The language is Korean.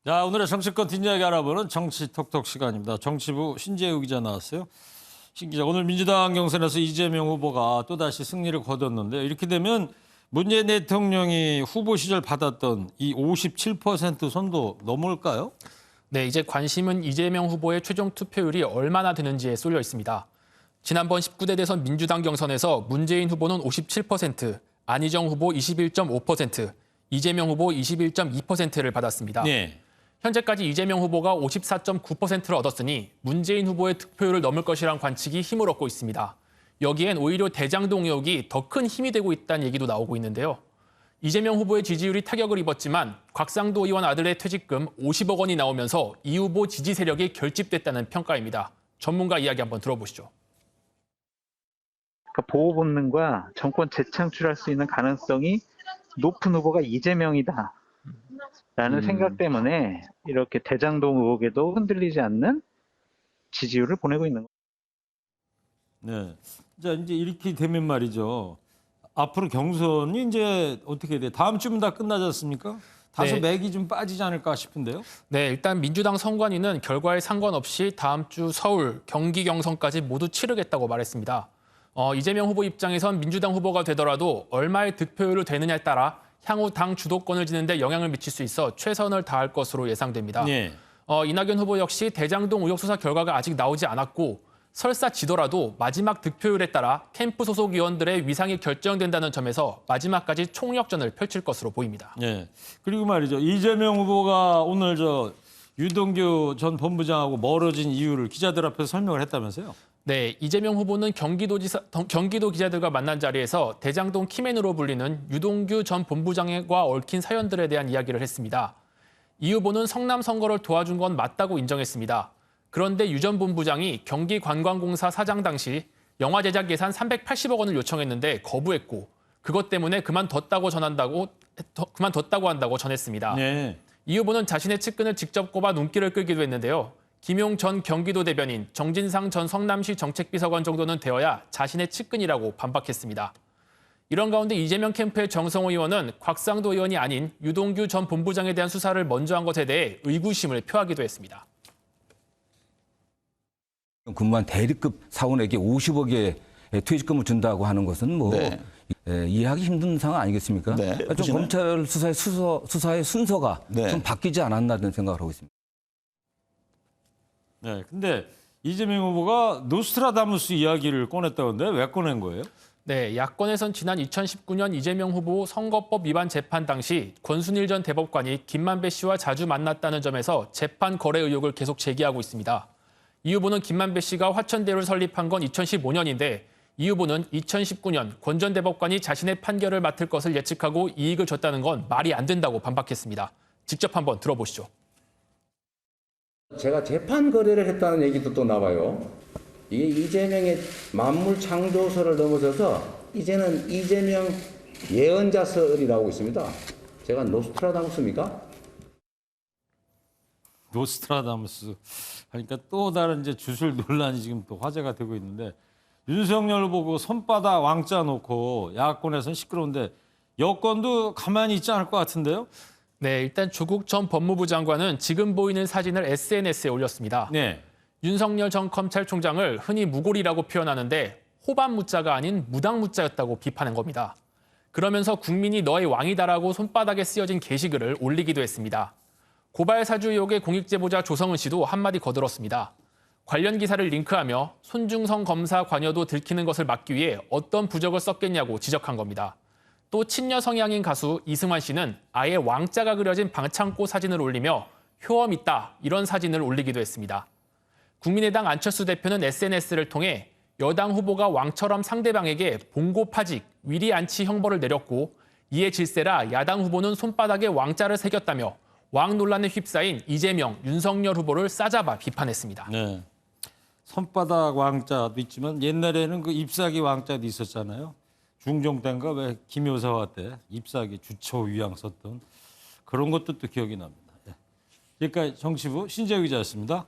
자, 오늘의 정치권 뒷이야기 알아보는 정치톡톡 시간입니다. 정치부 신재우 기자 나왔어요. 신 기자, 오늘 민주당 경선에서 이재명 후보가 또다시 승리를 거뒀는데 이렇게 되면 문재인 대통령이 후보 시절 받았던 이 57% 선도 넘을까요? 네, 이제 관심은 이재명 후보의 최종 투표율이 얼마나 되는지에 쏠려 있습니다. 지난번 19대 대선 민주당 경선에서 문재인 후보는 57%, 안희정 후보 21.5%, 이재명 후보 21.2%를 받았습니다. 네. 현재까지 이재명 후보가 54.9%를 얻었으니 문재인 후보의 득표율을 넘을 것이란 관측이 힘을 얻고 있습니다. 여기엔 오히려 대장동 의혹이 더 큰 힘이 되고 있다는 얘기도 나오고 있는데요. 이재명 후보의 지지율이 타격을 입었지만 곽상도 의원 아들의 퇴직금 50억 원이 나오면서 이 후보 지지 세력이 결집됐다는 평가입니다. 전문가 이야기 한번 들어보시죠. 그러니까 보호 본능과 정권 재창출할 수 있는 가능성이 높은 후보가 이재명이다. 라는 생각 때문에 이렇게 대장동 의혹에도 흔들리지 않는 지지율을 보내고 있는 거예요. 네. 자, 이제 이렇게 되면 말이죠. 앞으로 경선이 이제 어떻게 돼? 다음 주면 다 끝나지 않습니까? 다소 네. 맥이 좀 빠지지 않을까 싶은데요. 네, 일단 민주당 선관위는 결과에 상관없이 다음 주 서울, 경기 경선까지 모두 치르겠다고 말했습니다. 이재명 후보 입장에선 민주당 후보가 되더라도 얼마의 득표율을 되느냐에 따라 향후 당 주도권을 지는 데 영향을 미칠 수 있어 최선을 다할 것으로 예상됩니다. 네. 이낙연 후보 역시 대장동 의혹 수사 결과가 아직 나오지 않았고 설사 지더라도 마지막 득표율에 따라 캠프 소속 의원들의 위상이 결정된다는 점에서 마지막까지 총력전을 펼칠 것으로 보입니다. 네. 그리고 말이죠. 이재명 후보가 오늘 유동규 전 본부장하고 멀어진 이유를 기자들 앞에서 설명을 했다면서요? 네, 이재명 후보는 경기도 기자들과 만난 자리에서 대장동 키맨으로 불리는 유동규 전 본부장과 얽힌 사연들에 대한 이야기를 했습니다. 이 후보는 성남 선거를 도와준 건 맞다고 인정했습니다. 그런데 유 전 본부장이 경기관광공사 사장 당시 영화 제작 예산 380억 원을 요청했는데 거부했고 그것 때문에 그만뒀다고 한다고 전했습니다. 네. 이 후보는 자신의 측근을 직접 꼽아 눈길을 끌기도 했는데요. 김용 전 경기도 대변인, 정진상 전 성남시 정책비서관 정도는 되어야 자신의 측근이라고 반박했습니다. 이런 가운데 이재명 캠프의 정성호 의원은 곽상도 의원이 아닌 유동규 전 본부장에 대한 수사를 먼저 한 것에 대해 의구심을 표하기도 했습니다. 근무한 대리급 사원에게 50억의 퇴직금을 준다고 하는 것은 이해하기 힘든 상황 아니겠습니까? 네. 좀 검찰 수사의 순서가 좀 바뀌지 않았나는 생각을 하고 있습니다. 네. 근데 이재명 후보가 노스트라다무스 이야기를 꺼냈다던데 왜 꺼낸 거예요? 네, 야권에선 지난 2019년 이재명 후보 선거법 위반 재판 당시 권순일 전 대법관이 김만배 씨와 자주 만났다는 점에서 재판 거래 의혹을 계속 제기하고 있습니다. 이 후보는 김만배 씨가 화천대유를 설립한 건 2015년인데 이 후보는 2019년 권 전 대법관이 자신의 판결을 맡을 것을 예측하고 이익을 줬다는 건 말이 안 된다고 반박했습니다. 직접 한번 들어보시죠. 제가 재판 거래를 했다는 얘기도 또 나와요. 이게 이재명의 만물 창조설을 넘어서서 이제는 이재명 예언자설이 나오고 있습니다. 제가 노스트라다무스입니까? 노스트라다무스 하니까 또 다른 이제 주술 논란이 지금 또 화제가 되고 있는데 윤석열 보고 손바닥 왕자 놓고 야권에서는 시끄러운데 여권도 가만히 있지 않을 것 같은데요? 네, 일단 조국 전 법무부 장관은 지금 보이는 사진을 SNS에 올렸습니다. 네. 윤석열 전 검찰총장을 흔히 무골이라고 표현하는데 호반 무자가 아닌 무당 무자였다고 비판한 겁니다. 그러면서 국민이 너의 왕이다라고 손바닥에 쓰여진 게시글을 올리기도 했습니다. 고발 사주 의혹의 공익제보자 조성은 씨도 한마디 거들었습니다. 관련 기사를 링크하며 손중성 검사 관여도 들키는 것을 막기 위해 어떤 부적을 썼겠냐고 지적한 겁니다. 또 친여 성향인 가수 이승환 씨는 아예 왕자가 그려진 방창고 사진을 올리며 효험 있다 이런 사진을 올리기도 했습니다. 국민의당 안철수 대표는 SNS를 통해 여당 후보가 왕처럼 상대방에게 봉고파직, 위리안치 형벌을 내렸고 이에 질세라 야당 후보는 손바닥에 왕자를 새겼다며 왕 논란에 휩싸인 이재명, 윤석열 후보를 싸잡아 비판했습니다. 네. 손바닥 왕자도 있지만 옛날에는 그 잎사귀 왕자도 있었잖아요. 중종 때인가 왜 김효사화 때 잎사귀 주초 위양 썼던 그런 것도 또 기억이 납니다. 예. 지금까지 정치부 신재우 기자였습니다.